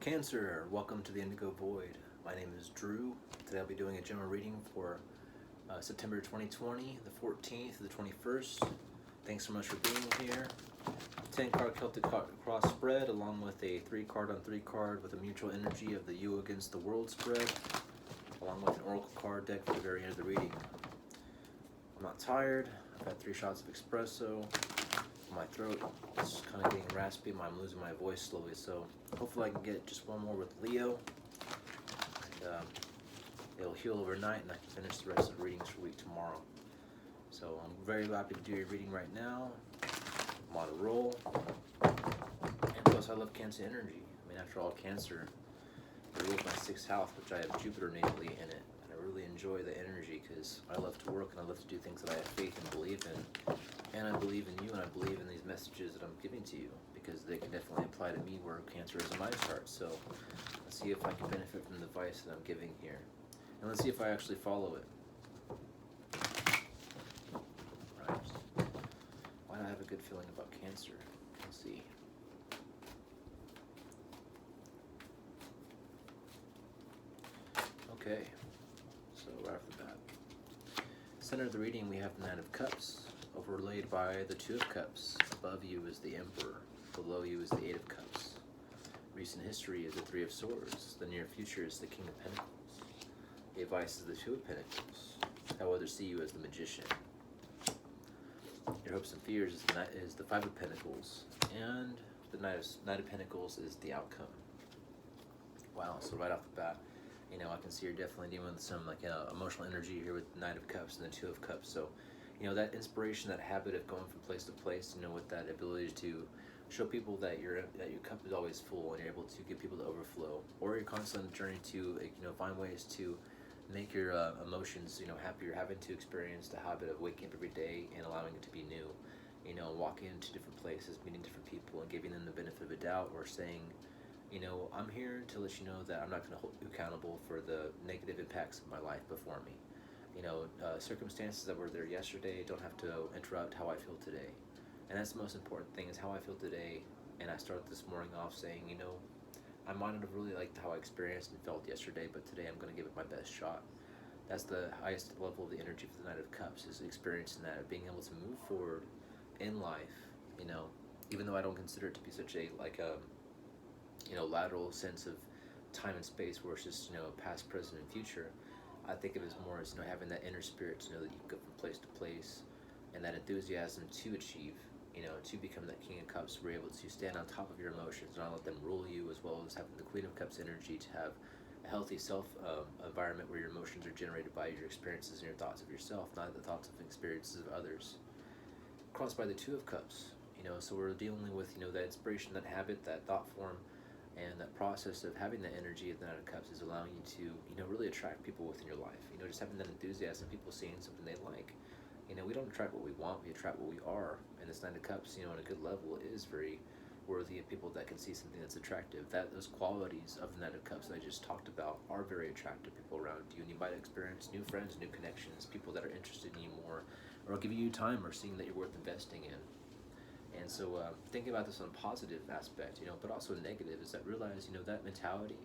Cancer, welcome to the Indigo Void. My name is Drew. Today I'll be doing a general reading for September 2020, the 14th to the 21st. Thanks so much for being here. 10 card Celtic cross spread, along with a 3 card on 3 card with a mutual energy of the you against the world spread, along with an oracle card deck for the very end of the reading. I'm not tired. I've had 3 shots of espresso. My throat is kind of getting raspy. I'm losing my voice slowly, so hopefully I can get just one more with Leo. And, it'll heal overnight, and I can finish the rest of the readings for week tomorrow. So I'm very happy to do your reading right now. I'm on a roll, and plus I love Cancer energy. I mean, after all, Cancer rules my 6th house, which I have Jupiter natally in it. I really enjoy the energy because I love to work and I love to do things that I have faith and believe in. And I believe in you, and I believe in these messages that I'm giving to you because they can definitely apply to me where Cancer is in my chart. So let's see if I can benefit from the advice that I'm giving here. And let's see if I actually follow it. Right. Why do I have a good feeling about Cancer? Let's see. Okay. So right off the bat. Center of the reading, we have the Knight of Cups, overlaid by the 2 of Cups. Above you is the Emperor. Below you is the 8 of Cups. Recent history is the 3 of Swords. The near future is the King of Pentacles. The advice is the 2 of Pentacles. How others see you as the Magician. Your hopes and fears is the 5 of Pentacles. And the Knight of Pentacles is the outcome. Wow, so right off the bat, you know, I can see you're definitely dealing with some emotional energy here with the Knight of Cups and the 2 of Cups. So, you know, that inspiration, that habit of going from place to place, you know, with that ability to show people that your cup is always full and you're able to get people to overflow, or you're constantly on the journey to, you know, find ways to make your emotions, you know, happier, having to experience the habit of waking up every day and allowing it to be new, you know, walking into different places, meeting different people and giving them the benefit of a doubt, or saying, you know, I'm here to let you know that I'm not going to hold you accountable for the negative impacts of my life before me. You know, circumstances that were there yesterday don't have to interrupt how I feel today. And that's the most important thing, is how I feel today. And I started this morning off saying, you know, I might not have really liked how I experienced and felt yesterday, but today I'm going to give it my best shot. That's the highest level of the energy for the Knight of Cups, is experiencing that, being able to move forward in life, you know, even though I don't consider it to be such a, you know, lateral sense of time and space where it's just, you know, past, present, and future. I think of it as more as, you know, having that inner spirit to know that you can go from place to place, and that enthusiasm to achieve, you know, to become that King of Cups. We're able to stand on top of your emotions and not let them rule you, as well as having the Queen of Cups energy to have a healthy self environment where your emotions are generated by your experiences and your thoughts of yourself, not the thoughts of experiences of others. Crossed by the 2 of Cups, you know, so we're dealing with, you know, that inspiration, that habit, that thought form, and that process of having that energy of the Knight of Cups is allowing you to, you know, really attract people within your life. You know, just having that enthusiasm, people seeing something they like. You know, we don't attract what we want, we attract what we are. And this Knight of Cups, you know, on a good level, is very worthy of people that can see something that's attractive. Those qualities of the Knight of Cups that I just talked about are very attractive to people around you. And you might experience new friends, new connections, people that are interested in you more, or giving you time, or seeing that you're worth investing in. And so thinking about this on a positive aspect, you know, but also negative, is that realize, you know, that mentality,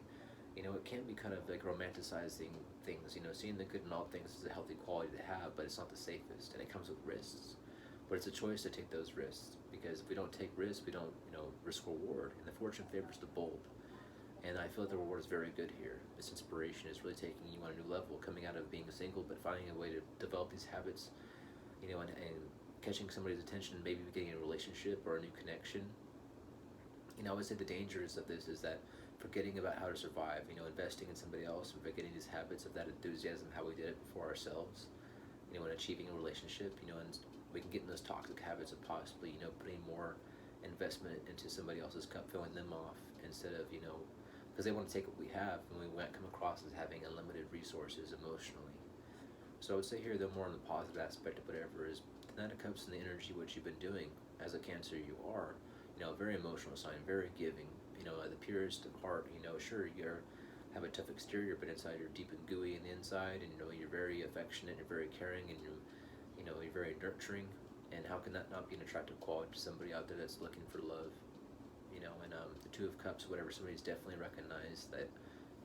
you know, it can be kind of like romanticizing things, you know, seeing the good in all things is a healthy quality to have, but it's not the safest, and it comes with risks. But it's a choice to take those risks, because if we don't take risks, we don't, you know, risk reward, and the fortune favors the bold. And I feel like the reward is very good here. This inspiration is really taking you on a new level, coming out of being single, but finding a way to develop these habits, you know, and catching somebody's attention, maybe getting a relationship or a new connection. You know, I would say the dangers of this is that forgetting about how to survive, you know, investing in somebody else, and forgetting these habits of that enthusiasm, how we did it before ourselves, you know, and achieving a relationship, you know, and we can get in those toxic habits of possibly, you know, putting more investment into somebody else's cup, filling them off, instead of, you know, because they want to take what we have, and we might come across as having unlimited resources emotionally. So I would say here, the more on the positive aspect of whatever is the Knight of Cups and the energy, what you've been doing as a Cancer, you are, you know, a very emotional sign, very giving, you know, the purest of heart. You know, sure, you're have a tough exterior, but inside you're deep and gooey in the inside, and you know, you're very affectionate, you're very caring, and you know, you're very nurturing. And how can that not be an attractive quality to somebody out there that's looking for love? You and the Two of Cups, whatever, somebody's definitely recognized that,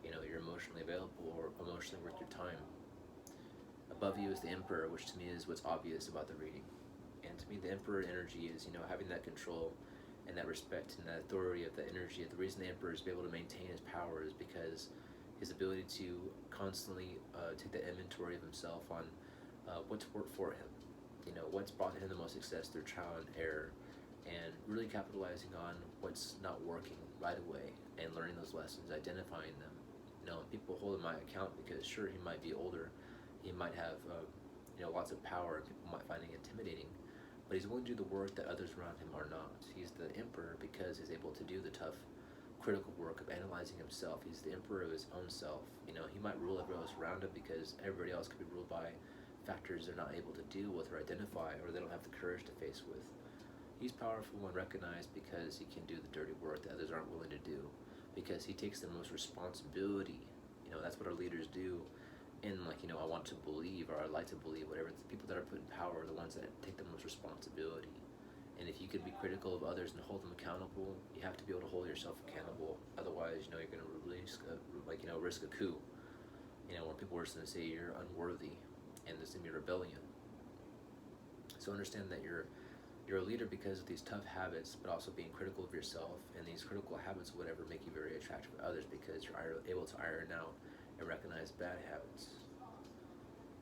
you're emotionally available or emotionally worth your time. Above you is the Emperor, which to me is what's obvious about the reading. And to me, the Emperor energy is, having that control and that respect and that authority of the energy. The reason the Emperor is able to maintain his power is because his ability to constantly take the inventory of himself on what's worked for him, what's brought him the most success through trial and error, and really capitalizing on what's not working right away and learning those lessons, identifying them. People hold him my account because sure, he might be older, he might have lots of power, and people might find it intimidating, but he's willing to do the work that others around him are not. He's the Emperor because he's able to do the tough, critical work of analyzing himself. He's the Emperor of his own self. He might rule everybody else around him because everybody else could be ruled by factors they're not able to deal with or identify, or they don't have the courage to face with. He's powerful and recognized because he can do the dirty work that others aren't willing to do, because he takes the most responsibility. That's what our leaders do. And I want to believe, or I like to believe, whatever, the people that are put in power are the ones that take the most responsibility. And if you can be critical of others and hold them accountable, you have to be able to hold yourself accountable. Otherwise, you're going to risk risk a coup, where people are just going to say you're unworthy, and there's going to be rebellion. So understand that you're a leader because of these tough habits, but also being critical of yourself. And these critical habits, whatever, make you very attractive to others because you're able to iron out and recognize bad habits.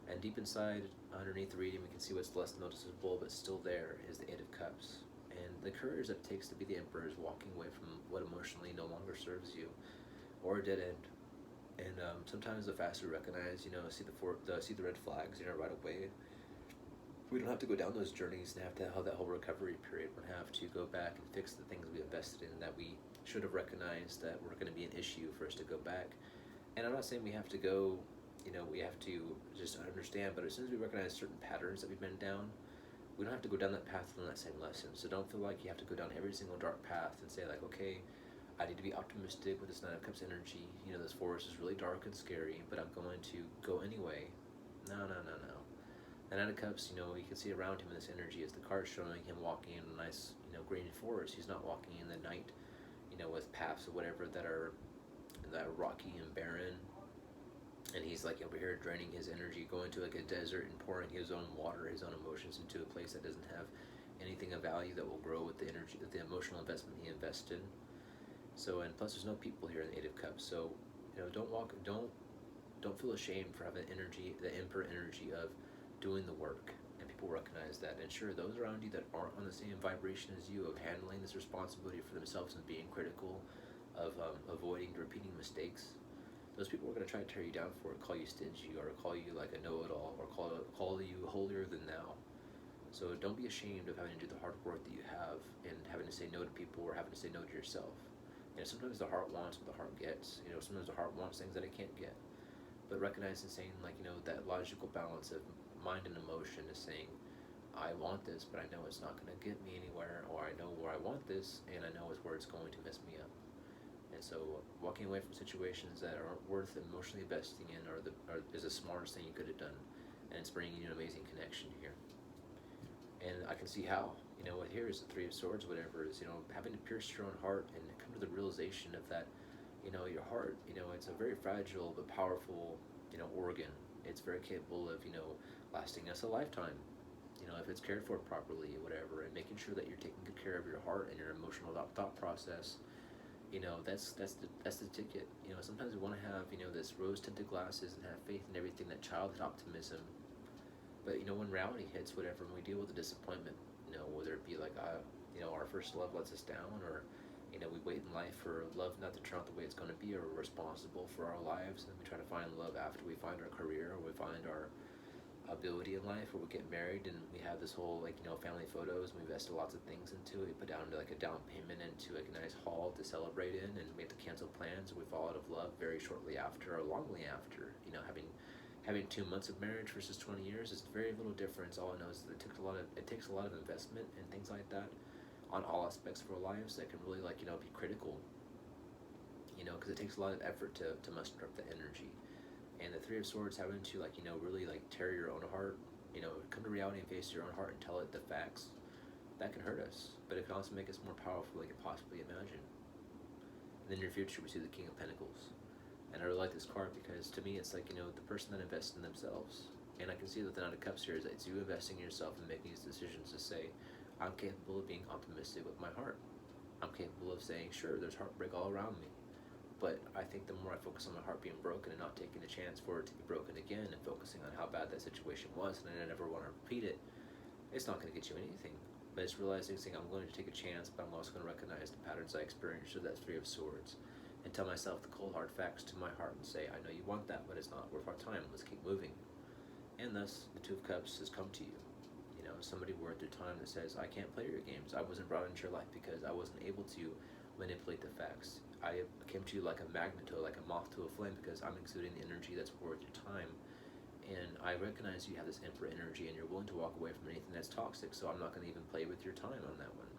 And deep inside, underneath the reading, we can see what's less noticeable but still there is the Eight of Cups. And the courage that it takes to be the Emperor is walking away from what emotionally no longer serves you, or a dead end. And sometimes the faster we recognize, see the red flags, right away. We don't have to go down those journeys and have to have that whole recovery period. We have to go back and fix the things we invested in that we should have recognized that were going to be an issue for us to go back. And I'm not saying we have to go, we have to just understand, but as soon as we recognize certain patterns that we've been down, we don't have to go down that path and learn that same lesson. So don't feel like you have to go down every single dark path and say like, okay, I need to be optimistic with this Nine of Cups energy. This forest is really dark and scary, but I'm going to go anyway. No. The Nine of Cups, you can see around him in this energy is the card showing him walking in a nice, green forest. He's not walking in the night, with paths or whatever that are rocky and barren. And he's like over here draining his energy, going to like a desert and pouring his own water, his own emotions into a place that doesn't have anything of value that will grow with the energy, the emotional investment he invested. So, and plus there's no people here in the Eight of Cups. So, don't feel ashamed for having energy, the Emperor energy of doing the work, and people recognize that. And sure, those around you that aren't on the same vibration as you, of handling this responsibility for themselves and being critical, of avoiding repeating mistakes, those people are going to try to tear you down for it, call you stingy, or call you like a know-it-all, or call you holier than thou. So don't be ashamed of having to do the hard work that you have and having to say no to people or having to say no to yourself. Sometimes the heart wants what the heart gets. Sometimes the heart wants things that it can't get. But recognize and saying that logical balance of mind and emotion is saying, I want this, but I know it's not going to get me anywhere, or I know where I want this, and I know it's where it's going to mess me up. And so walking away from situations that aren't worth emotionally investing in is the smartest thing you could have done. And it's bringing you an amazing connection here. And I can see how. What here is the Three of Swords, whatever, is, having to pierce your own heart and come to the realization of that, your heart, it's a very fragile but powerful, organ. It's very capable of, lasting us a lifetime, if it's cared for properly, whatever, and making sure that you're taking good care of your heart and your emotional thought process. That's the ticket. Sometimes we want to have, this rose-tinted glasses and have faith in everything, that childhood optimism. But, when reality hits, whatever, and we deal with the disappointment, whether it be like, our first love lets us down, or, we wait in life for love not to turn out the way it's going to be, or we're responsible for our lives, and we try to find love after we find our career, or we find our ability in life, or we get married and we have this whole family photos, and we invest lots of things into it. We put down like a down payment into like a nice hall to celebrate in, and we have to cancel plans, and we fall out of love very shortly after, or longly after. Having 2 months of marriage versus 20 years is very little difference. All I know is that it takes a lot of investment and things like that on all aspects of our lives that can really be critical, because it takes a lot of effort to muster up the energy. And the Three of Swords having to really tear your own heart, come to reality and face your own heart and tell it the facts, that can hurt us, but it can also make us more powerful than we can possibly imagine. And then in your future, we see the King of Pentacles. And I really like this card because to me, it's like, the person that invests in themselves. And I can see that the Knight of Cups here is that it's you investing in yourself and making these decisions to say, I'm capable of being optimistic with my heart. I'm capable of saying, sure, there's heartbreak all around me. But I think the more I focus on my heart being broken and not taking a chance for it to be broken again and focusing on how bad that situation was and I never want to repeat it, it's not going to get you anything. But it's realizing, saying, I'm going to take a chance, but I'm also going to recognize the patterns I experienced with that Three of Swords and tell myself the cold hard facts to my heart and say, I know you want that, but it's not worth our time. Let's keep moving. And thus, the Two of Cups has come to you. Somebody worth their time that says, I can't play your games. I wasn't brought into your life because I wasn't able to manipulate the facts. I came to you like a magnet, like a moth to a flame, because I'm exuding the energy that's worth your time. And I recognize you have this Emperor energy and you're willing to walk away from anything that's toxic, so I'm not going to even play with your time on that one.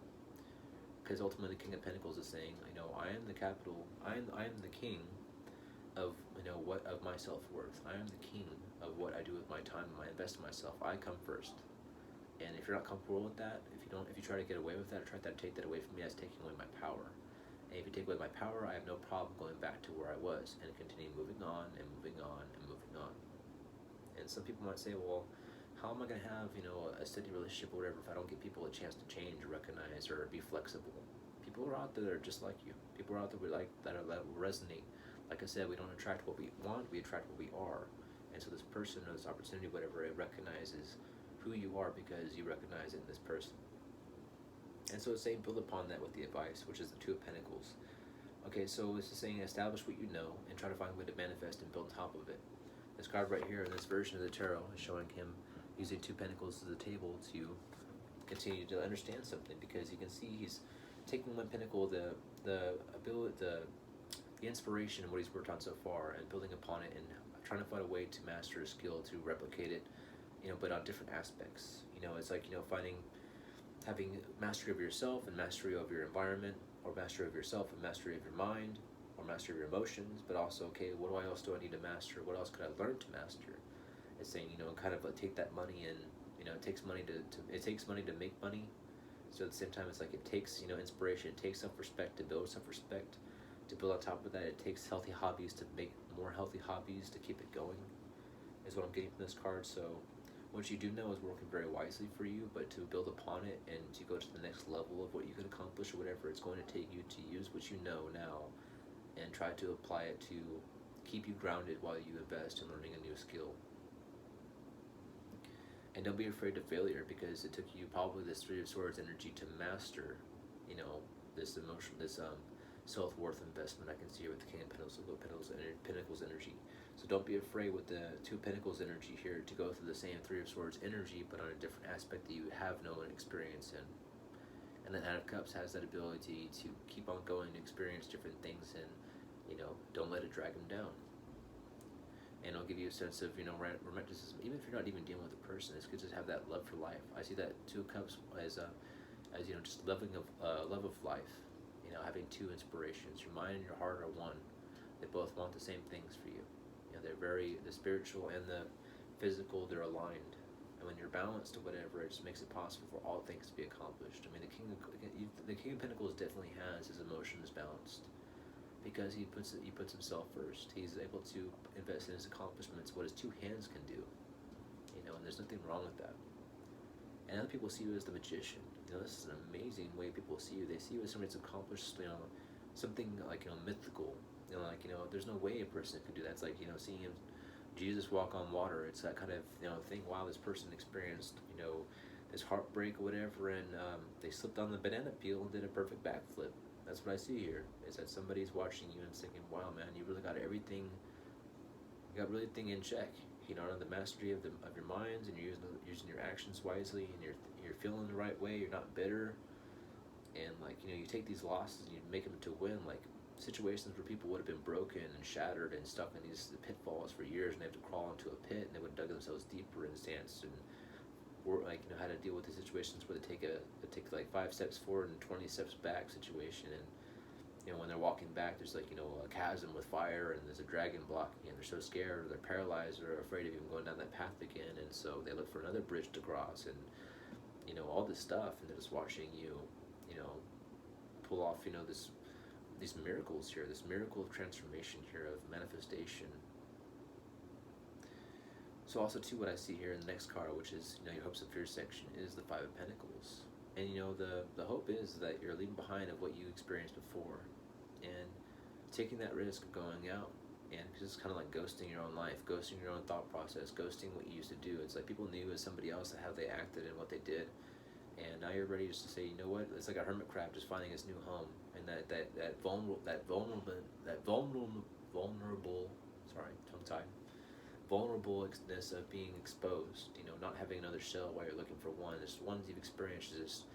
Because ultimately the King of Pentacles is saying, I am the capital, I am the king of of my self-worth. I am the king of what I do with my time and I invest in myself. I come first. And if you're not comfortable with that, if you try to get away with that, or try to take that away from me, that's taking away my power. And if you take away my power, I have no problem going back to where I was and continue moving on and moving on and moving on. And some people might say, well, how am I going to have, a steady relationship or whatever if I don't give people a chance to change or recognize or be flexible? People are out there that are just like you. People are out there that will resonate. Like I said, we don't attract what we want, we attract what we are. And so this person or this opportunity, whatever, it recognizes who you are because you recognize it in this person. And so it's saying build upon that with the advice, which is the Two of Pentacles. Okay, so it's saying establish what you know and try to find a way to manifest and build on top of it. This card right here in this version of the tarot is showing him using Two Pentacles as a table to continue to understand something, because you can see he's taking one pentacle, the ability, the inspiration of what he's worked on so far, and building upon it and trying to find a way to master a skill to replicate it, but on different aspects. It's like, having mastery of yourself and mastery of your environment, or mastery of yourself and mastery of your mind, or mastery of your emotions, but also, okay, what else do I need to master? What else could I learn to master? It's saying, kind of like take that money and, it takes money it takes money to make money. So at the same time, it's like it takes, inspiration, it takes self-respect to build self-respect. To build on top of that, it takes healthy hobbies to make more healthy hobbies to keep it going, is what I'm getting from this card. So what you do know is working very wisely for you, but to build upon it and to go to the next level of what you can accomplish or whatever, it's going to take you to use what you know now and try to apply it to keep you grounded while you invest in learning a new skill. And don't be afraid of failure, because it took you probably this Three of Swords energy to master, this emotion, this self-worth investment. I can see here with the King of Pentacles energy. So don't be afraid with the Two of Pentacles energy here to go through the same Three of Swords energy, but on a different aspect that you have no experience in. And the Knight of Cups has that ability to keep on going, to experience different things, and don't let it drag him down. And it'll give you a sense of romanticism. Even if you're not even dealing with a person, it's good to have that love for life. I see that Two of Cups as just love of life. Having two inspirations. Your mind and your heart are one. They both want the same things for you. They're the spiritual and the physical, they're aligned. And when you're balanced or whatever, it just makes it possible for all things to be accomplished. I mean, the King of Pentacles definitely has his emotions balanced, because he puts himself first. He's able to invest in his accomplishments, what his two hands can do. And there's nothing wrong with that. And other people see you as the magician. This is an amazing way people see you. They see you as somebody that's accomplished, something like, mythical. There's no way a person could do that. It's like, seeing him, Jesus walk on water. It's that kind of, thing. Wow, this person experienced, this heartbreak or whatever, and they slipped on the banana peel and did a perfect backflip. That's what I see here, is that somebody's watching you and thinking, wow, man, you really got everything in check. The mastery of your minds, and you're using your actions wisely, and you're feeling the right way. You're not bitter, and you take these losses and you make them to win. Like situations where people would have been broken and shattered and stuck in these pitfalls for years, and they have to crawl into a pit, and they would have dug themselves deeper in stance, and how to deal with the situations where they take 5 steps forward and 20 steps back situation, and when they're walking back, there's a chasm with fire, and there's a dragon blocking, and they're so scared, or they're paralyzed, or afraid of even going down that path again, and so they look for another bridge to cross. And all this stuff, and they're just watching you, pull off, these miracles here, this miracle of transformation here, of manifestation. So also too, what I see here in the next card, which is, your hopes and fears section, is the Five of Pentacles. And the hope is that you're leaving behind of what you experienced before, and taking that risk of going out and just kind of like ghosting your own life, ghosting your own thought process, ghosting what you used to do. It's like people knew as somebody else how they acted and what they did, and now you're ready just to say, you know what? It's like a hermit crab just finding his new home, and that vulnerable, sorry, tongue tied, vulnerableness of being exposed. Not having another shell while you're looking for one. This one you've experienced is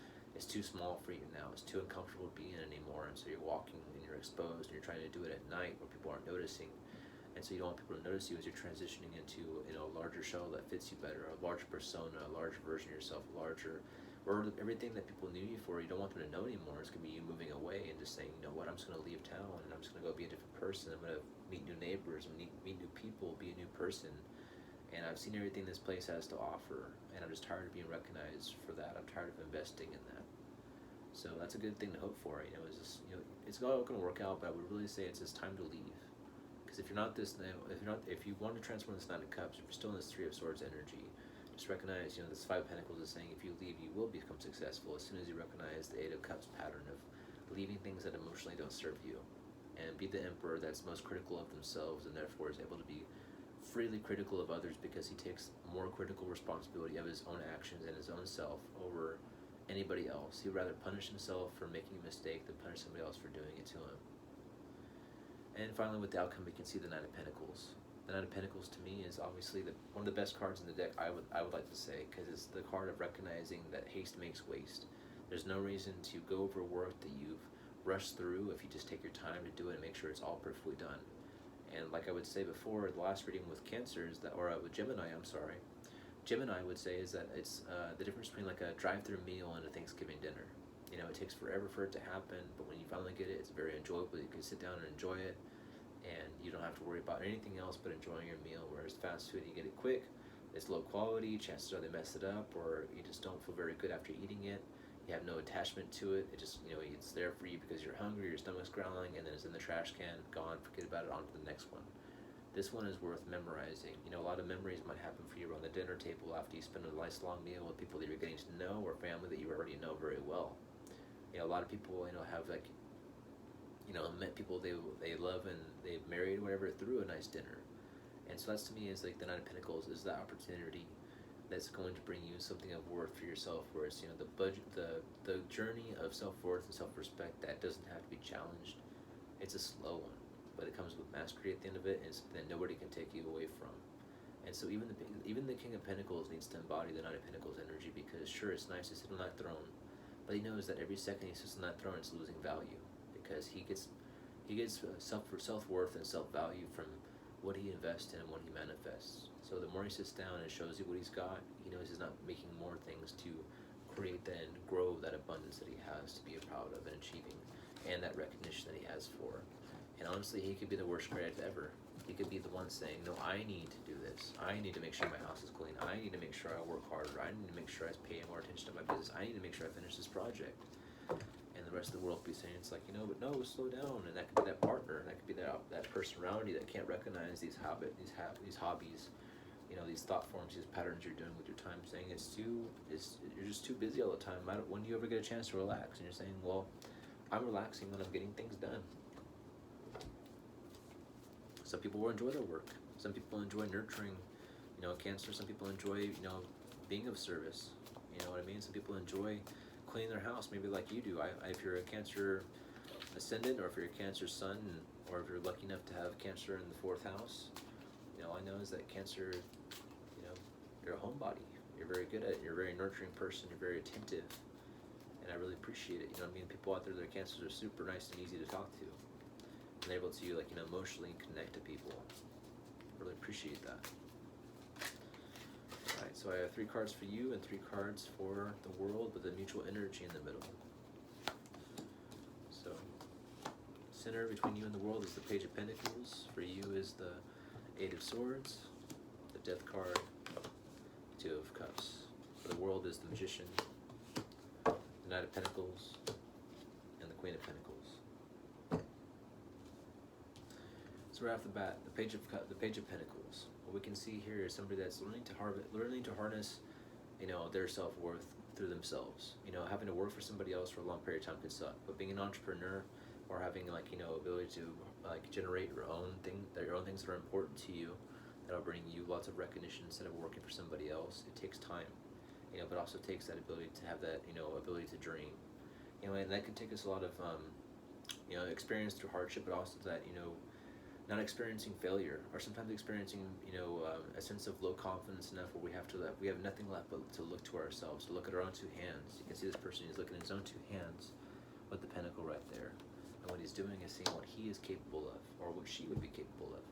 too small for you now. It's too uncomfortable to be in anymore, and so you're walking and you're exposed, and you're trying to do it at night where people aren't noticing. And so you don't want people to notice you as you're transitioning into a larger shell that fits you better, a larger persona, a larger version of yourself, or everything that people knew you for. You don't want them to know anymore. It's gonna be you moving away and just saying, you know what, I'm just gonna leave town and I'm just gonna go be a different person. I'm gonna meet new neighbors, meet new people, be a new person. And I've seen everything this place has to offer, and I'm just tired of being recognized for that. I'm tired of investing in that. So that's a good thing to hope for. It's all going to work out, but I would really say it's just time to leave. Because if you want to transform this Nine of Cups, if you're still in this Three of Swords energy, just recognize, this Five of Pentacles is saying if you leave, you will become successful as soon as you recognize the Eight of Cups pattern of leaving things that emotionally don't serve you, and be the Emperor that's most critical of themselves, and therefore is able to be freely critical of others, because he takes more critical responsibility of his own actions and his own self over anybody else. He'd rather punish himself for making a mistake than punish somebody else for doing it to him. And finally, with the outcome, we can see the Nine of Pentacles. The Nine of Pentacles to me is obviously one of the best cards in the deck, I would like to say, because it's the card of recognizing that haste makes waste. There's no reason to go over work that you've rushed through if you just take your time to do it and make sure it's all perfectly done. And like I would say before, the last reading with Cancer is that, or with Gemini, Gemini would say is that it's the difference between like a drive-through meal and a Thanksgiving dinner. It takes forever for it to happen, but when you finally get it, it's very enjoyable. You can sit down and enjoy it, and you don't have to worry about anything else but enjoying your meal. Whereas fast food, you get it quick, it's low quality, chances are they mess it up, or you just don't feel very good after eating it. You have no attachment to it. It just, it's there for you because you're hungry, your stomach's growling, and then it's in the trash can, gone, forget about it, on to the next one. This one is worth memorizing. A lot of memories might happen for you around the dinner table after you spend a nice long meal with people that you're getting to know, or family that you already know very well. A lot of people, have like, met people they love and they've married, whatever, through a nice dinner. And so that's, to me, is like the Nine of Pentacles is that opportunity that's going to bring you something of worth for yourself, where it's, the journey of self-worth and self-respect that doesn't have to be challenged. It's a slow one, but it comes with mastery at the end of it, and it's something that nobody can take you away from. And so even the King of Pentacles needs to embody the Nine of Pentacles energy, because sure, it's nice to sit on that throne, but he knows that every second he sits on that throne, it's losing value, because he gets self-worth and self-value from what he invests in and what he manifests. So the more he sits down and shows you what he's got, he knows he's not making more things to create and grow that abundance that he has to be proud of and achieving, and that recognition that he has for. And honestly, he could be the worst critic ever. He could be the one saying, no, I need to do this. I need to make sure my house is clean. I need to make sure I work harder. I need to make sure I pay more attention to my business. I need to make sure I finish this project. And the rest of the world be saying, it's like, but no, slow down. And that could be that partner, and that could be that person around you that can't recognize these hobbies, these thought forms, these patterns you're doing with your time, saying you're just too busy all the time. When do you ever get a chance to relax? And you're saying, well, I'm relaxing when I'm getting things done. Some people will enjoy their work. Some people enjoy nurturing, Cancer. Some people enjoy, being of service. You know what I mean? Some people enjoy cleaning their house, maybe like you do. If you're a Cancer ascendant, or if you're a Cancer sun, or if you're lucky enough to have Cancer in the 4th house, all I know is that Cancer, you're a homebody. You're very good at it. You're a very nurturing person. You're very attentive, and I really appreciate it. People out there that are Cancers are super nice and easy to talk to, and they're able to emotionally connect to people. I really appreciate that. All right, so I have 3 cards for you and 3 cards for the world, with a mutual energy in the middle. So, center between you and the world is the Page of Pentacles. For you is the 8 of Swords, the Death card, 2 of Cups. For the world is the Magician, the Knight of Pentacles, and the Queen of Pentacles. So right off the bat, the Page of Pentacles. What we can see here is somebody that's learning to harness, their self-worth through themselves. Having to work for somebody else for a long period of time can suck, but being an entrepreneur or having ability to generate your own things that are important to you, that'll bring you lots of recognition instead of working for somebody else. It takes time, but also takes that ability to have that, ability to dream, and that can take us a lot of, experience through hardship, but also that, not experiencing failure, or sometimes experiencing, a sense of low confidence enough where we have nothing left but to look to ourselves, to look at our own two hands. You can see this person is looking at his own two hands with the pentacle right there. And what he's doing is seeing what he is capable of, or what she would be capable of.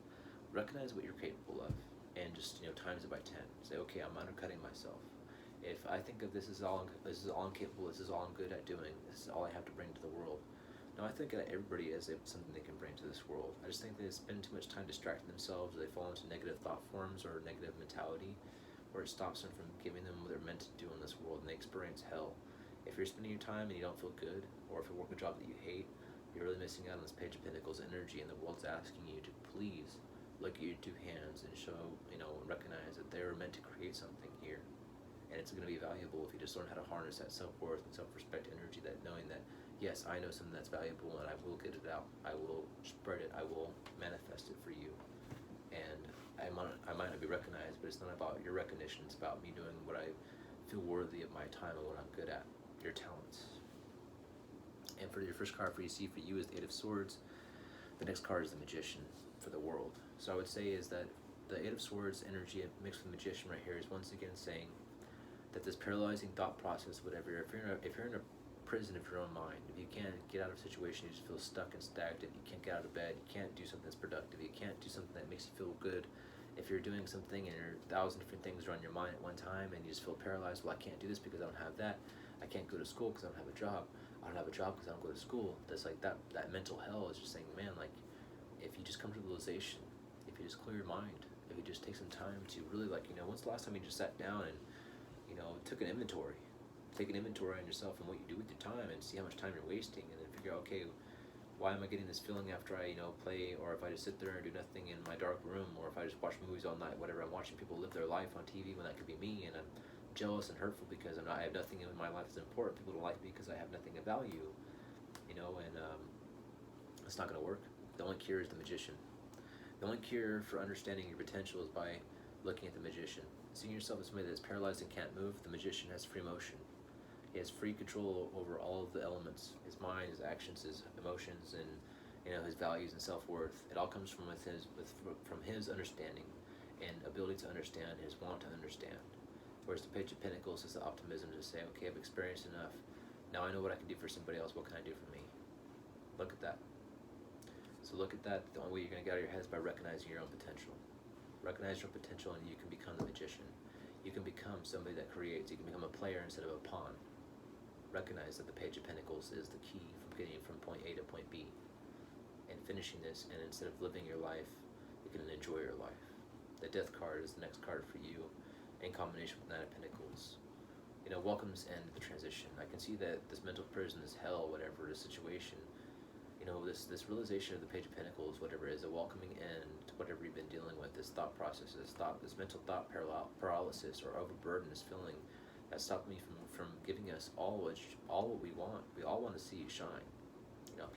Recognize what you're capable of, and just, times it by 10. Say, okay, I'm undercutting myself. If I think of this is all I'm capable, this is all I'm good at doing, this is all I have to bring to the world. Now, I think that everybody has something they can bring to this world. I just think they spend too much time distracting themselves, or they fall into negative thought forms or negative mentality, where it stops them from giving them what they're meant to do in this world, and they experience hell. If you're spending your time and you don't feel good, or if you're working a job that you hate, you're really missing out on this Page of Pentacles energy, and the world's asking you to please look at your two hands and show, recognize that they're meant to create something here. And it's going to be valuable if you just learn how to harness that self-worth and self-respect energy, that knowing that, yes, I know something that's valuable and I will get it out. I will spread it. I will manifest it for you. And I might not be recognized, but it's not about your recognition. It's about me doing what I feel worthy of my time and what I'm good at, your talents. And for your first card for you is the Eight of Swords. The next card is the Magician for the world. So I would say is that the Eight of Swords energy mixed with the Magician right here is once again saying that this paralyzing thought process, whatever, if you're in a prison of your own mind, if you can't get out of a situation, you just feel stuck and stagnant, you can't get out of bed, you can't do something that's productive, you can't do something that makes you feel good. If you're doing something and there are 1,000 different things are on your mind at one time and you just feel paralyzed, well, I can't do this because I don't have that, I can't go to school because I don't have a job, I don't have a job because I don't go to school. That's like that mental hell is just saying, man, like, if you just come to the realization, if you just clear your mind, if you just take some time to really, when's the last time you just sat down and took an inventory. Take an inventory on yourself and what you do with your time, and see how much time you're wasting, and then figure out, okay, why am I getting this feeling after I play, or if I just sit there and do nothing in my dark room, or if I just watch movies all night, whatever. I'm watching people live their life on TV when that could be me, and I'm jealous and hurtful because I have nothing in my life that's important. People don't like me because I have nothing of value, and it's not going to work. The only cure is the Magician. The only cure for understanding your potential is by looking at the Magician. Seeing yourself as somebody that's paralyzed and can't move, the Magician has free motion. He has free control over all of the elements: his mind, his actions, his emotions, and his values and self-worth. It all comes from his understanding and ability to understand, his want to understand. Whereas the Page of Pentacles is the optimism to say, okay, I've experienced enough. Now I know what I can do for somebody else. What can I do for me? Look at that. So look at that. The only way you're going to get out of your head is by recognizing your own potential. Recognize your potential, and you can become the Magician. You can become somebody that creates. You can become a player instead of a pawn. Recognize that the Page of Pentacles is the key from getting from point A to point B and finishing this, and instead of living your life, you can enjoy your life. The Death card is the next card for you in combination with Knight of Pentacles. Welcomes end the transition. I can see that this mental prison, this hell, whatever the situation, this realization of the Page of Pentacles, whatever it is, a welcoming end to whatever you've been dealing with, this thought process, this mental thought paralysis or overburden, this feeling that stopped me from giving us all what we want. We all want to see you shine.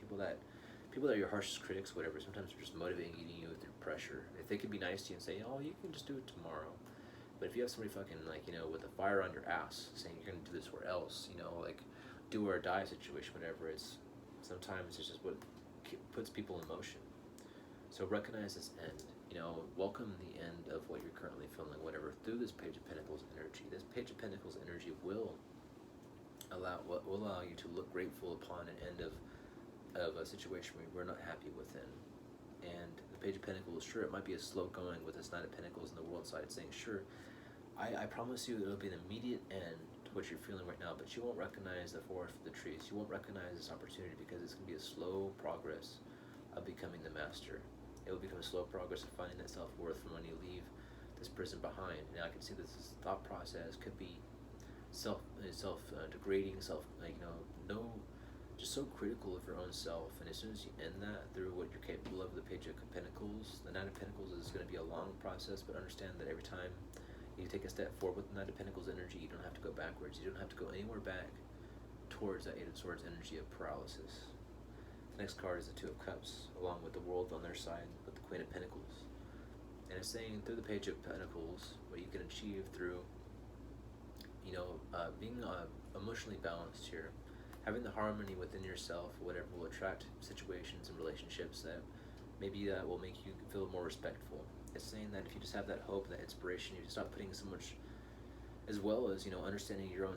People that are your harshest critics, whatever, sometimes are just motivating you through pressure. If they could be nice to you and say, oh, you can just do it tomorrow. But if you have somebody fucking with a fire on your ass saying you're gonna do this or else, do or die situation, whatever, sometimes it's just what puts people in motion. So recognize this end. Welcome the end of what you're currently feeling, whatever, through this Page of Pentacles energy. This Page of Pentacles energy will allow you to look grateful upon an end of a situation where we're not happy within. And the Page of Pentacles, sure, it might be a slow going with this Knight of Pentacles in the world side saying, sure, I promise you it'll be an immediate end to what you're feeling right now, but you won't recognize the forest for the trees. You won't recognize this opportunity because it's going to be a slow progress of becoming the master. It will become a slow progress of finding that self-worth from when you leave this prison behind. Now I can see that this thought process could be degrading, no, just so critical of your own self. And as soon as you end that through what you're capable of, the Page of Pentacles, the Nine of Pentacles is going to be a long process, but understand that every time you take a step forward with the Nine of Pentacles energy, you don't have to go backwards. You don't have to go anywhere back towards that Eight of Swords energy of paralysis. The next card is the Two of Cups, along with the World on their side, with the Queen of Pentacles. And it's saying through the Page of Pentacles, what you can achieve through, being emotionally balanced here, having the harmony within yourself, whatever will attract situations and relationships that maybe that will make you feel more respectful. It's saying that if you just have that hope, that inspiration, you stop putting so much, as well as understanding your own